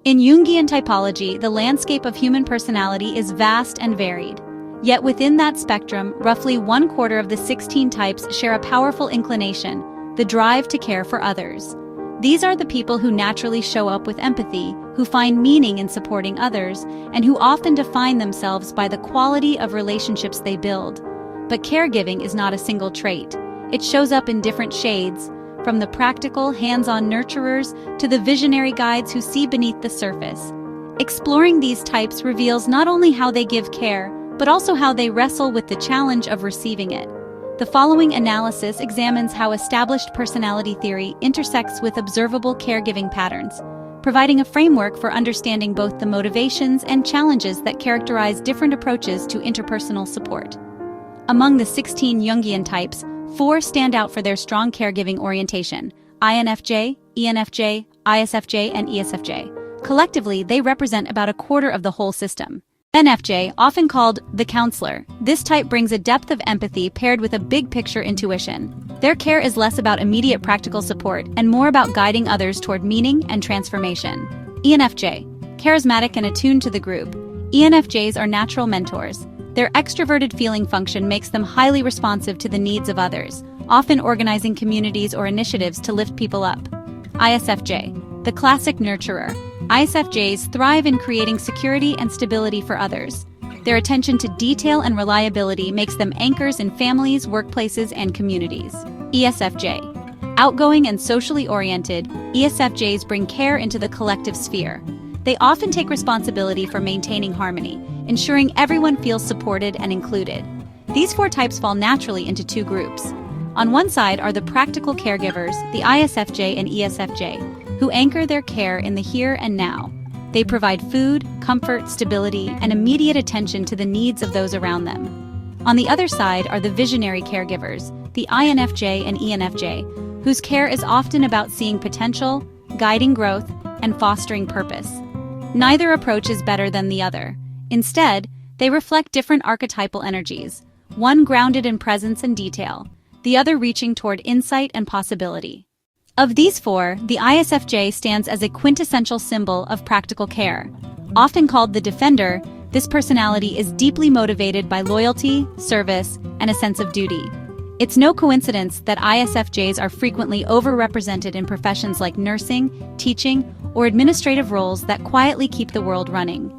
In Jungian typology, the landscape of human personality is vast and varied. Yet within that spectrum, roughly 1/4 of the 16 types share a powerful inclination, the drive to care for others. These are the people who naturally show up with empathy, who find meaning in supporting others, and who often define themselves by the quality of relationships they build. But caregiving is not a single trait. It shows up in different shades, from the practical, hands-on nurturers to the visionary guides who see beneath the surface. Exploring these types reveals not only how they give care, but also how they wrestle with the challenge of receiving it. The following analysis examines how established personality theory intersects with observable caregiving patterns, providing a framework for understanding both the motivations and challenges that characterize different approaches to interpersonal support. Among the 16 Jungian types, 4 stand out for their strong caregiving orientation: INFJ, ENFJ, ISFJ, and ESFJ. Collectively, they represent about 1/4 of the whole system. NFJ, often called the counselor, this type brings a depth of empathy paired with a big-picture intuition. Their care is less about immediate practical support and more about guiding others toward meaning and transformation. ENFJ, charismatic and attuned to the group. ENFJs are natural mentors. Their extroverted feeling function makes them highly responsive to the needs of others, often organizing communities or initiatives to lift people up. ISFJ, the classic nurturer. ISFJs thrive in creating security and stability for others. Their attention to detail and reliability makes them anchors in families, workplaces, and communities. ESFJ, outgoing and socially oriented, ESFJs bring care into the collective sphere. They often take responsibility for maintaining harmony, ensuring everyone feels supported and included. These 4 types fall naturally into 2 groups. On one side are the practical caregivers, the ISFJ and ESFJ, who anchor their care in the here and now. They provide food, comfort, stability, and immediate attention to the needs of those around them. On the other side are the visionary caregivers, the INFJ and ENFJ, whose care is often about seeing potential, guiding growth, and fostering purpose. Neither approach is better than the other. Instead, they reflect different archetypal energies, one grounded in presence and detail, the other reaching toward insight and possibility. Of these 4, the ISFJ stands as a quintessential symbol of practical care. Often called the defender, this personality is deeply motivated by loyalty, service, and a sense of duty. It's no coincidence that ISFJs are frequently overrepresented in professions like nursing, teaching, or administrative roles that quietly keep the world running.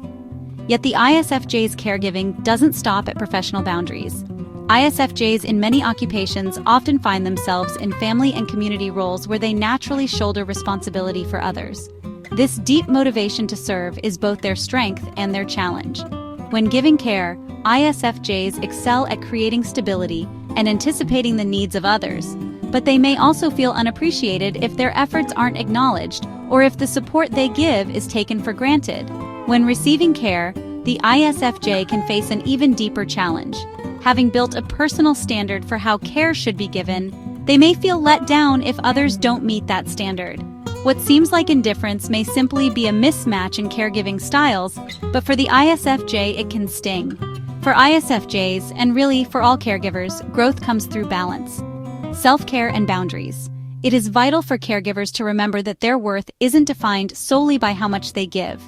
Yet the ISFJ's caregiving doesn't stop at professional boundaries. ISFJs in many occupations often find themselves in family and community roles where they naturally shoulder responsibility for others. This deep motivation to serve is both their strength and their challenge. When giving care, ISFJs excel at creating stability and anticipating the needs of others, but they may also feel unappreciated if their efforts aren't acknowledged or if the support they give is taken for granted. When receiving care, the ISFJ can face an even deeper challenge. Having built a personal standard for how care should be given, they may feel let down if others don't meet that standard. What seems like indifference may simply be a mismatch in caregiving styles, but for the ISFJ it can sting. For ISFJs, and really for all caregivers, growth comes through balance, self-care, and boundaries. It is vital for caregivers to remember that their worth isn't defined solely by how much they give.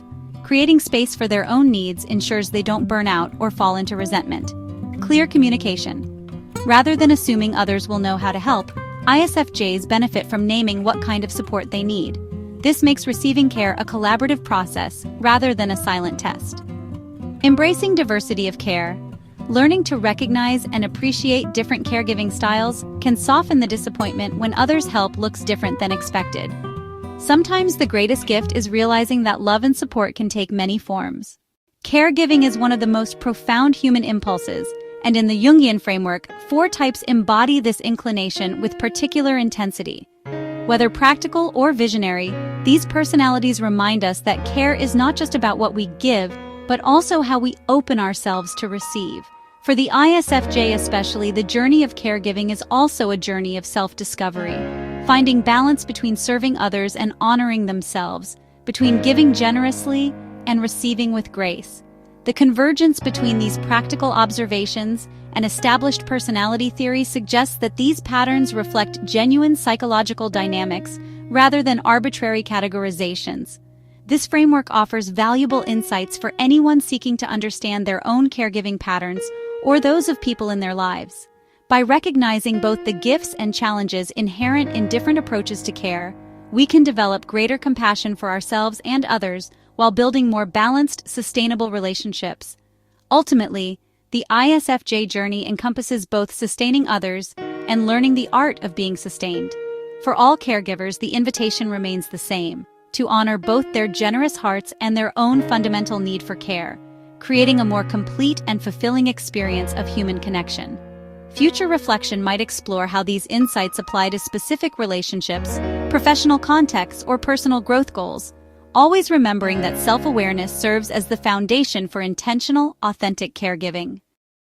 Creating space for their own needs ensures they don't burn out or fall into resentment. Clear communication. Rather than assuming others will know how to help, ISFJs benefit from naming what kind of support they need. This makes receiving care a collaborative process rather than a silent test. Embracing diversity of care. Learning to recognize and appreciate different caregiving styles can soften the disappointment when others' help looks different than expected. Sometimes the greatest gift is realizing that love and support can take many forms. Caregiving is one of the most profound human impulses, and in the Jungian framework, 4 types embody this inclination with particular intensity. Whether practical or visionary, these personalities remind us that care is not just about what we give, but also how we open ourselves to receive. For the ISFJ especially, the journey of caregiving is also a journey of self-discovery, finding balance between serving others and honoring themselves, between giving generously and receiving with grace. The convergence between these practical observations and established personality theory suggests that these patterns reflect genuine psychological dynamics rather than arbitrary categorizations. This framework offers valuable insights for anyone seeking to understand their own caregiving patterns or those of people in their lives. By recognizing both the gifts and challenges inherent in different approaches to care, we can develop greater compassion for ourselves and others while building more balanced, sustainable relationships. Ultimately, the ISFJ journey encompasses both sustaining others and learning the art of being sustained. For all caregivers, the invitation remains the same: to honor both their generous hearts and their own fundamental need for care, creating a more complete and fulfilling experience of human connection. Future reflection might explore how these insights apply to specific relationships, professional contexts, or personal growth goals, always remembering that self-awareness serves as the foundation for intentional, authentic caregiving.